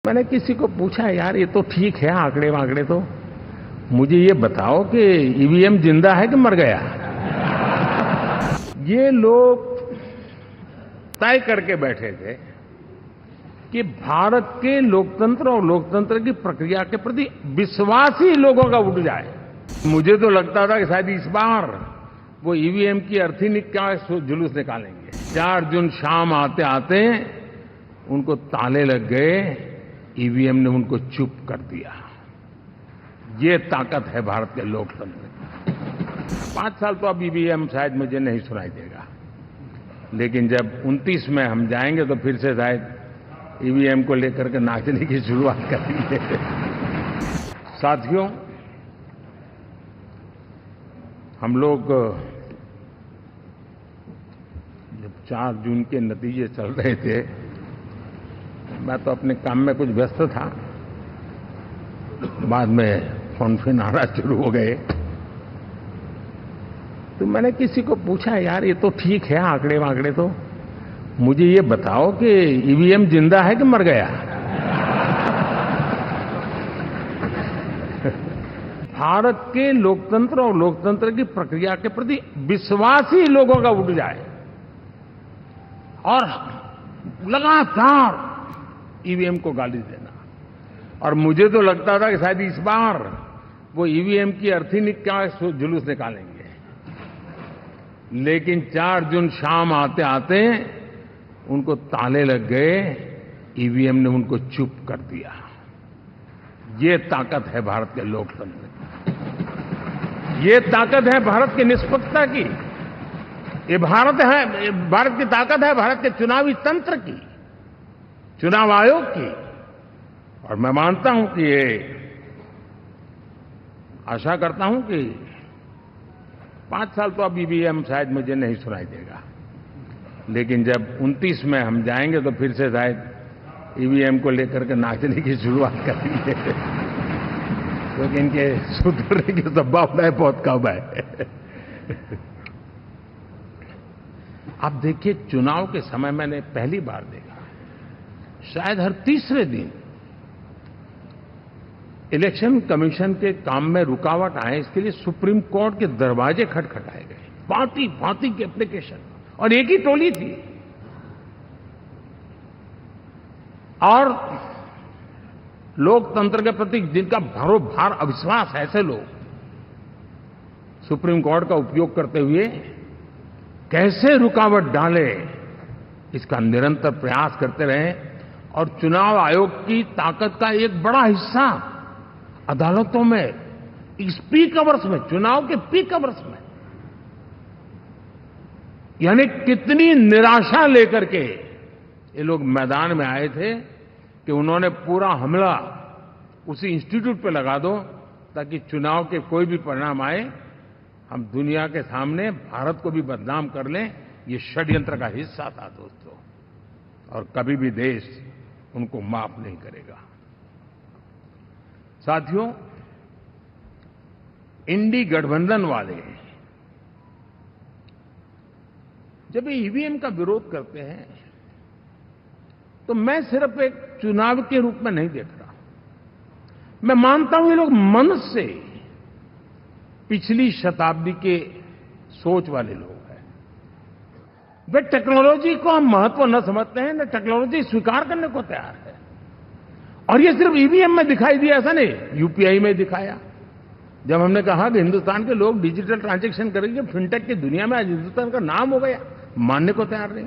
मैंने किसी को पूछा, यार ये तो ठीक है आंकड़े वांकड़े तो, मुझे ये बताओ कि ईवीएम जिंदा है कि मर गया। ये लोग तय करके बैठे थे कि भारत के लोकतंत्र और लोकतंत्र की प्रक्रिया के प्रति विश्वास ही लोगों का उठ जाए। मुझे तो लगता था कि शायद इस बार वो ईवीएम की अर्थी का जुलूस निकालेंगे। 4 जून शाम आते आते उनको ताले लग गए, ईवीएम ने उनको चुप कर दिया। ये ताकत है भारत के लोकतंत्र की। 5 साल तो अब ईवीएम शायद मुझे नहीं सुनाई देगा, लेकिन जब 29 में हम जाएंगे तो फिर से शायद ईवीएम को लेकर के नाचने की शुरुआत करेंगे। साथियों, हम लोग जब 4 जून के नतीजे चल रहे थे, मैं तो अपने काम में कुछ व्यस्त था, बाद में फोन आना शुरू हो गए, तो मैंने किसी को पूछा, यार ये तो ठीक है आंकड़े वांकड़े तो, मुझे ये बताओ कि ईवीएम जिंदा है कि मर गया। भारत के लोकतंत्र और लोकतंत्र की प्रक्रिया के प्रति विश्वास ही लोगों का उठ जाए और लगातार ईवीएम को गाली देना। और मुझे तो लगता था कि शायद इस बार वो ईवीएम की अर्थी का जुलूस निकालेंगे, लेकिन 4 जून शाम आते आते उनको ताले लग गए, ईवीएम ने उनको चुप कर दिया। ये ताकत है भारत के लोकतंत्र की। ये ताकत है भारत की निष्पक्षता की। ये भारत की ताकत है भारत के चुनावी तंत्र की, चुनाव आयोग की। और मैं मानता हूं कि ये आशा करता हूं कि 5 साल तो अब ईवीएम शायद मुझे नहीं सुनाई देगा, लेकिन जब 29 में हम जाएंगे तो फिर से शायद ईवीएम को लेकर के नाचने की शुरुआत करेंगे, क्योंकि इनके सुधरने की संभावना बहुत कम है। अब देखिए, चुनाव के समय मैंने पहली बार देखा, शायद हर तीसरे दिन इलेक्शन कमीशन के काम में रुकावट आए, इसके लिए सुप्रीम कोर्ट के दरवाजे खटखटाए गए। भांति भांति की एप्लीकेशन, और एक ही टोली थी। और लोकतंत्र के प्रति जिनका भरोभार अविश्वास है, ऐसे लोग सुप्रीम कोर्ट का उपयोग करते हुए कैसे रुकावट डाले, इसका निरंतर प्रयास करते रहे। और चुनाव आयोग की ताकत का एक बड़ा हिस्सा अदालतों में, इस पीक आवर्स में, चुनाव के पीक आवर्स में, यानी कितनी निराशा लेकर के ये लोग मैदान में आए थे कि उन्होंने पूरा हमला उसी इंस्टीट्यूट पे लगा दो, ताकि चुनाव के कोई भी परिणाम आए, हम दुनिया के सामने भारत को भी बदनाम कर लें। ये षड्यंत्र का हिस्सा था दोस्तों, और कभी भी देश उनको माफ नहीं करेगा। साथियों, इंडी गठबंधन वाले जब ईवीएम का विरोध करते हैं तो मैं सिर्फ एक चुनाव के रूप में नहीं देख रहा। मैं मानता हूं ये लोग मन से पिछली शताब्दी के सोच वाले लोग हैं। वे टेक्नोलॉजी को हम महत्व न समझते हैं, न टेक्नोलॉजी स्वीकार करने को तैयार है। और ये सिर्फ ईवीएम में दिखाई दिया, ऐसा नहीं, यूपीआई में दिखाया। जब हमने कहा कि हिंदुस्तान के लोग डिजिटल ट्रांजैक्शन करेंगे, फिनटेक की दुनिया में आज हिंदुस्तान का नाम हो गया, मानने को तैयार नहीं।